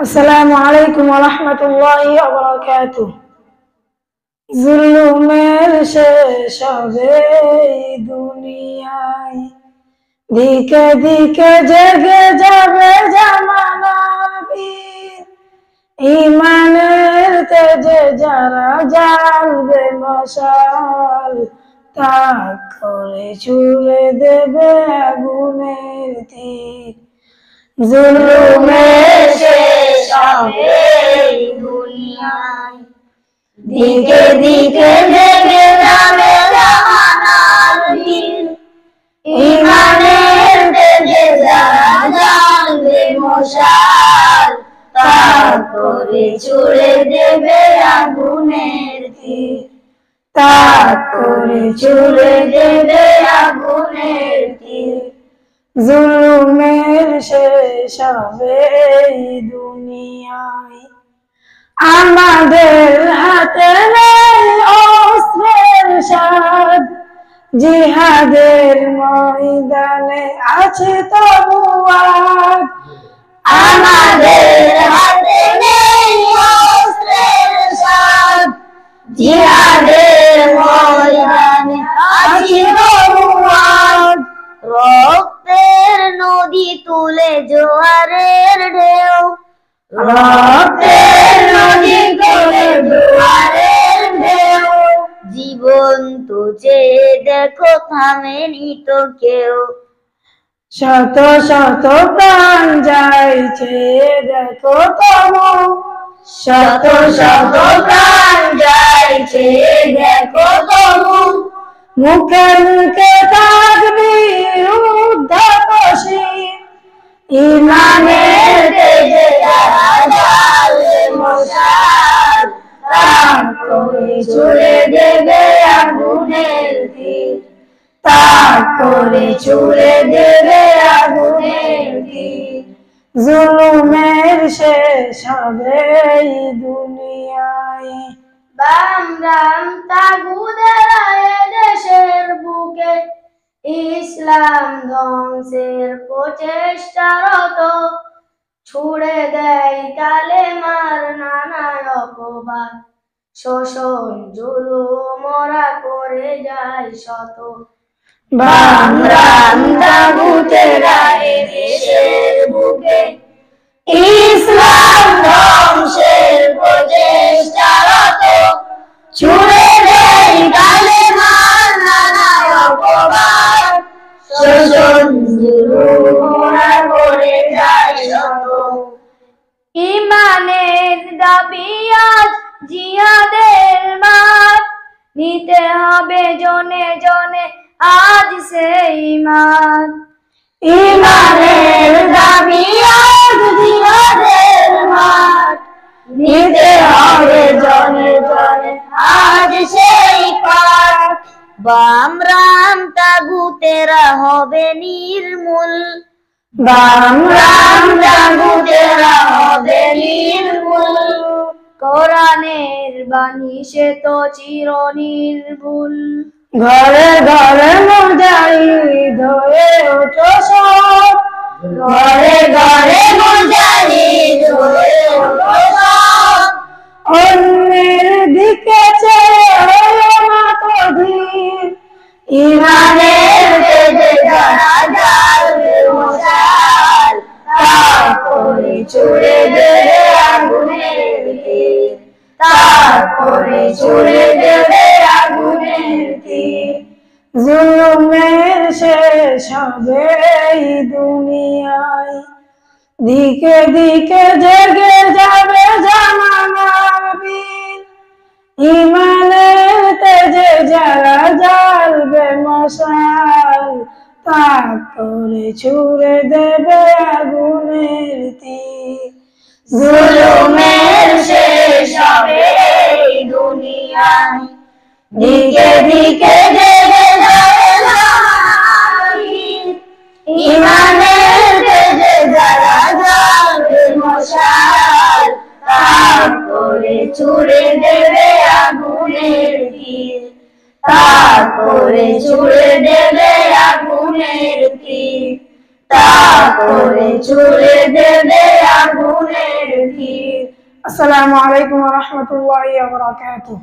আসসালামু আলাইকুম ওয়া রাহমাতুল্লাহি ওয়া বারাকাতুহু। জুলুমের শেষ হবে এই দুনিয়ায়, দিকে দিকে জেগে যাবে জামানার বীর। ঈমানের তেজে যারা জ্বালবে মশাল, তাক করে ছুড়ে দেবে আগুনের তীর। জুলুমের শেষ হবে এই দুনিয়ায়, দিকে দিকে জেগে যাবে জামানার বীর। ঈমানের তেজে যারা জ্বালবে মশাল, তাক করে ছুড়ে দেবে আগুনের তীর। তাক করে ছুড়ে দেবে আগুনের তীর। জুলুমের শেষ হবে এই দুনিয়ায়। আমাদের হাতে নেই অস্ত্রের স্বাদ, জিহাদের ময়দানে আছে তবু আজ। আমাদের হাতে নেই অস্ত্রের স্বাদ, জিহাদের ময়দানে আছে তবু আজ। রক্তের নদী তুলে জোয়ারের ঢেউ, রক্তের নদী তুলে জোয়ারের ঢেউ। জীবন তো চেয়ে দেখো থামেনি তো কেউ। শত শত প্রাণ যাইছে দেখো তবু, শত শত প্রাণ যাইছে দেখো তবু। মুখে মুখে তাকবীর উদ্ধতশীল, ঈমানের তেজে যারা জ্বালবে মশাল, তাক করে ছুড়ে দেবে আগুনের তীর। তাক করে ছুড়ে দেবে আগুনের তীর। জুলুমের শেষ হবে এই দুনিয়ায়। বাম রাম তাগুদেরা দেশের বুকে ইসলাম ধ্বংসের প্রচেষ্টারত। ছুড়ে দেয় কালেমার নানা অপবাদ, শোষণ জুলুম ওরা করে যায় শত। বাম রাম তাগুদেরা দেশের বুকে ইসলাম ধ্বংসের প্রচেষ্টারত। ছুড়ে দেয় কালেমার নানা অপবাদ, শোষণ জুলুম ওরা করে যায় শত। ঈমানের দাবি আজ জিহাদের মাঠ, নিতে হবে জনে জনে আজ সেই মাঠ। ঈমানের দাবি আজ জিহাদের মাঠ, নিতে হবে জনে জনে আজ সেই পাঠ। বাম রাম তাগুতেরা হবে নির্মূল, বাম রাম তাগুতেরা হবে নির্মূল। কোরআনের বাণী সে তো চির নির্ভুল। ঘরে ঘরে মুজাহিদ হয়ে ওঠো সব, ঘরে ঘরে মুজাহিদ হয়ে ওঠো সব। অন্যের দিকে চেয়ে হয়ে মাতো ধীর, ঈমানের তেজে যারা জ্বালবে মশাল, তাক করে ছুড়ে দেবে আগুনের তীর। তাক করে ছুড়ে দেবে আগুনের তীর। জুলুমের শেষ হবে এই দুনিয়ায়, দিকে দিকে জেগে যাবে জামানার বীর। ঈমানের তেজে যারা জ্বালবে মশাল, তাক করে ছুড়ে দেবে আগুনের তীর। জুলুমের শেষ হবে এই দুনিয়ায়, দিকে দিকে জেগে যাবে জামানার বীর। ঈমানের তেজে যারা জ্বালবে মশাল, তাক করে ছুড়ে দেবে আগুনের তীর। তাক করে ছুড়ে দেবে আগুনের তীর। তাক করে ছুড়ে দেবে আগুনের তীর। আসসালামু আলাইকুম ওয়া রাহমাতুল্লাহি ওয়া বারাকাতুহু।